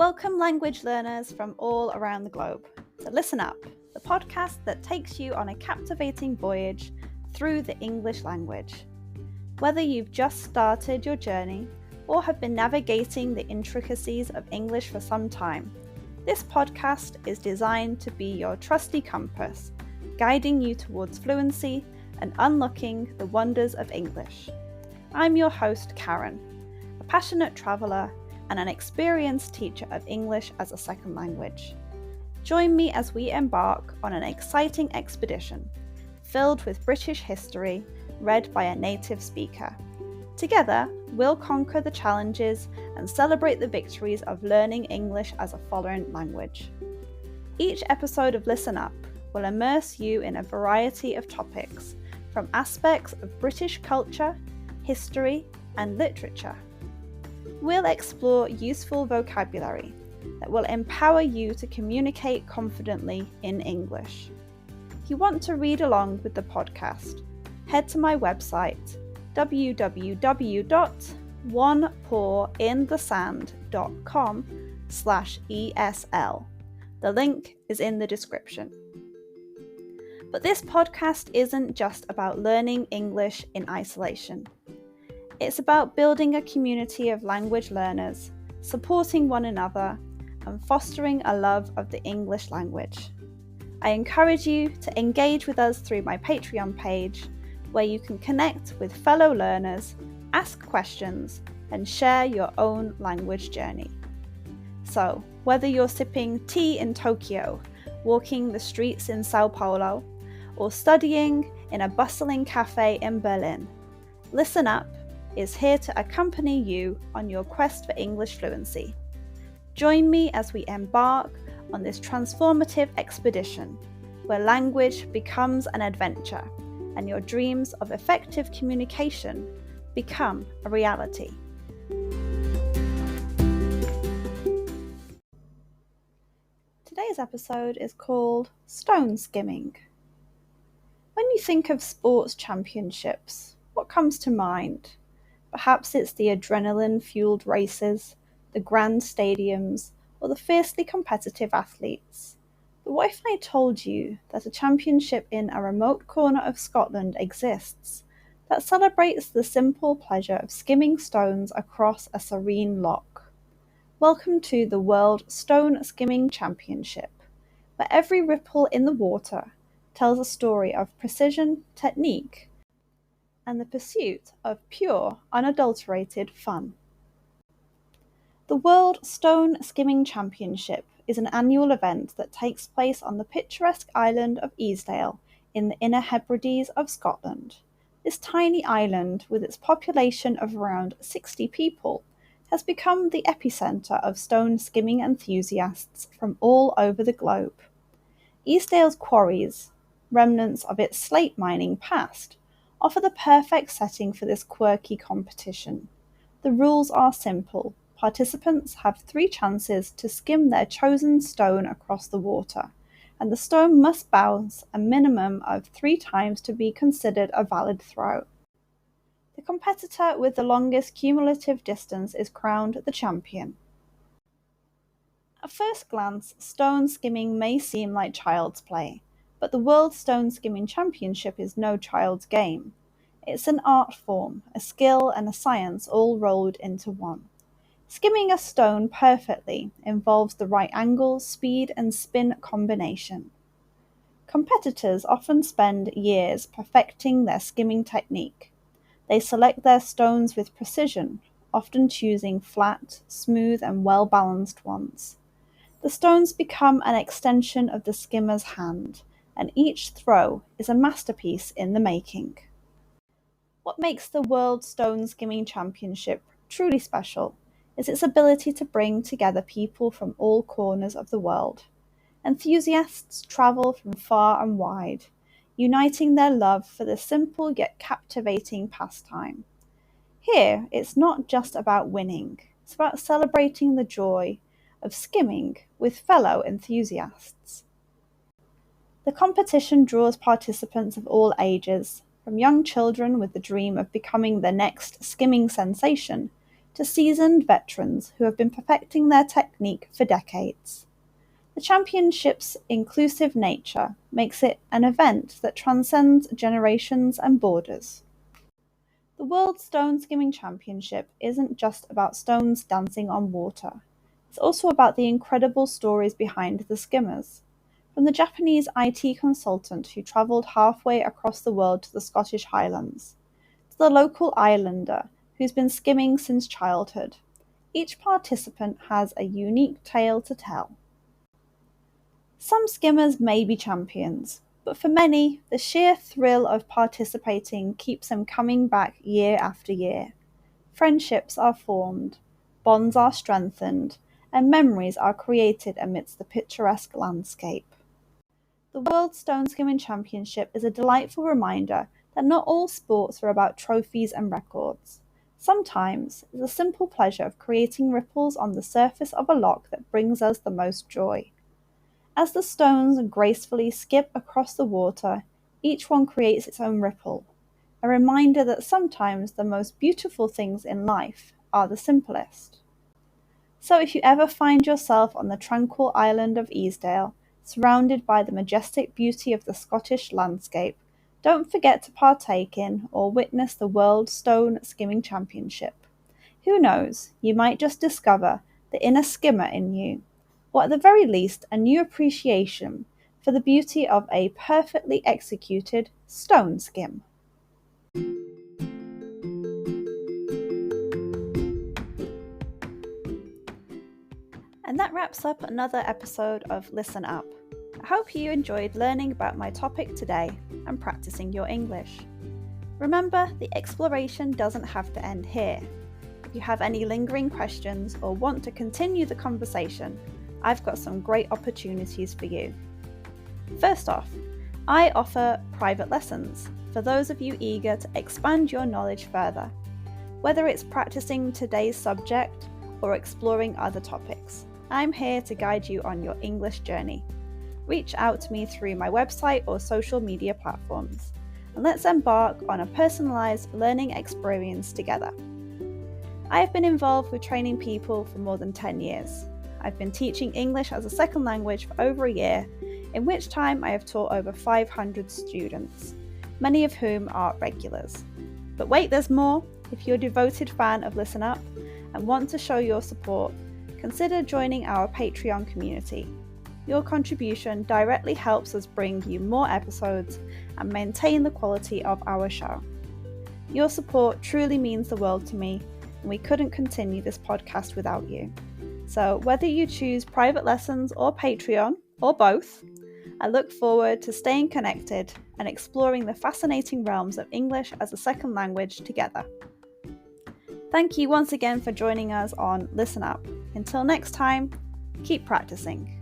Welcome language learners from all around the globe to Listen Up, the podcast that takes you on a captivating voyage through the English language. Whether you've just started your journey or have been navigating the intricacies of English for some time, this podcast is designed to be your trusty compass, guiding you towards fluency and unlocking the wonders of English. I'm your host, Karen, a passionate traveller and an experienced teacher of English as a second language. Join me as we embark on an exciting expedition filled with British history read by a native speaker. Together, we'll conquer the challenges and celebrate the victories of learning English as a foreign language. Each episode of Listen Up will immerse you in a variety of topics, from aspects of British culture, history, and literature. We'll explore useful vocabulary that will empower you to communicate confidently in English. If you want to read along with the podcast, head to my website www.onepawinthesand.com/ESL. The link is in the description. But this podcast isn't just about learning English in isolation. It's about building a community of language learners, supporting one another, and fostering a love of the English language. I encourage you to engage with us through my Patreon page, where you can connect with fellow learners, ask questions, and share your own language journey. So, whether you're sipping tea in Tokyo, walking the streets in Sao Paulo, or studying in a bustling cafe in Berlin, Listen Up is here to accompany you on your quest for English fluency. Join me as we embark on this transformative expedition, where language becomes an adventure and your dreams of effective communication become a reality. Today's episode is called Stone Skimming. When you think of sports championships, what comes to mind? Perhaps it's the adrenaline-fueled races, the grand stadiums, or the fiercely competitive athletes. But what if I told you that a championship in a remote corner of Scotland exists that celebrates the simple pleasure of skimming stones across a serene loch? Welcome to the World Stone Skimming Championship, where every ripple in the water tells a story of precision, technique, and the pursuit of pure, unadulterated fun. The World Stone Skimming Championship is an annual event that takes place on the picturesque island of Easdale in the Inner Hebrides of Scotland. This tiny island, with its population of around 60 people, has become the epicentre of stone skimming enthusiasts from all over the globe. Easdale's quarries, remnants of its slate mining past, offer the perfect setting for this quirky competition. The rules are simple. Participants have 3 chances to skim their chosen stone across the water, and the stone must bounce a minimum of 3 times to be considered a valid throw. The competitor with the longest cumulative distance is crowned the champion. At first glance, stone skimming may seem like child's play, but the World Stone Skimming Championship is no child's game. It's an art form, a skill and a science all rolled into one. Skimming a stone perfectly involves the right angle, speed, and spin combination. Competitors often spend years perfecting their skimming technique. They select their stones with precision, often choosing flat, smooth, and well-balanced ones. The stones become an extension of the skimmer's hand, and each throw is a masterpiece in the making. What makes the World Stone Skimming Championship truly special is its ability to bring together people from all corners of the world. Enthusiasts travel from far and wide, uniting their love for the simple yet captivating pastime. Here, it's not just about winning, it's about celebrating the joy of skimming with fellow enthusiasts. The competition draws participants of all ages, from young children with the dream of becoming the next skimming sensation, to seasoned veterans who have been perfecting their technique for decades. The championship's inclusive nature makes it an event that transcends generations and borders. The World Stone Skimming Championship isn't just about stones dancing on water. It's also about the incredible stories behind the skimmers. From the Japanese IT consultant who travelled halfway across the world to the Scottish Highlands, to the local islander who's been skimming since childhood, each participant has a unique tale to tell. Some skimmers may be champions, but for many, the sheer thrill of participating keeps them coming back year after year. Friendships are formed, bonds are strengthened, and memories are created amidst the picturesque landscape. The World Stone Skimming Championship is a delightful reminder that not all sports are about trophies and records. Sometimes it's the simple pleasure of creating ripples on the surface of a loch that brings us the most joy. As the stones gracefully skip across the water, each one creates its own ripple, a reminder that sometimes the most beautiful things in life are the simplest. So if you ever find yourself on the tranquil island of Easdale, surrounded by the majestic beauty of the Scottish landscape, don't forget to partake in or witness the World Stone Skimming Championship. Who knows, you might just discover the inner skimmer in you, or at the very least a new appreciation for the beauty of a perfectly executed stone skim. And that wraps up another episode of Listen Up. I hope you enjoyed learning about my topic today and practicing your English. Remember, the exploration doesn't have to end here. If you have any lingering questions or want to continue the conversation, I've got some great opportunities for you. First off, I offer private lessons for those of you eager to expand your knowledge further, whether it's practicing today's subject or exploring other topics. I'm here to guide you on your English journey. Reach out to me through my website or social media platforms, and let's embark on a personalised learning experience together. I have been involved with training people for more than 10 years. I've been teaching English as a second language for over a year, in which time I have taught over 500 students, many of whom are regulars. But wait, there's more! If you're a devoted fan of Listen Up and want to show your support, consider joining our Patreon community. Your contribution directly helps us bring you more episodes and maintain the quality of our show. Your support truly means the world to me, and we couldn't continue this podcast without you. So whether you choose private lessons or Patreon, or both, I look forward to staying connected and exploring the fascinating realms of English as a second language together. Thank you once again for joining us on Listen Up. Until next time, keep practicing.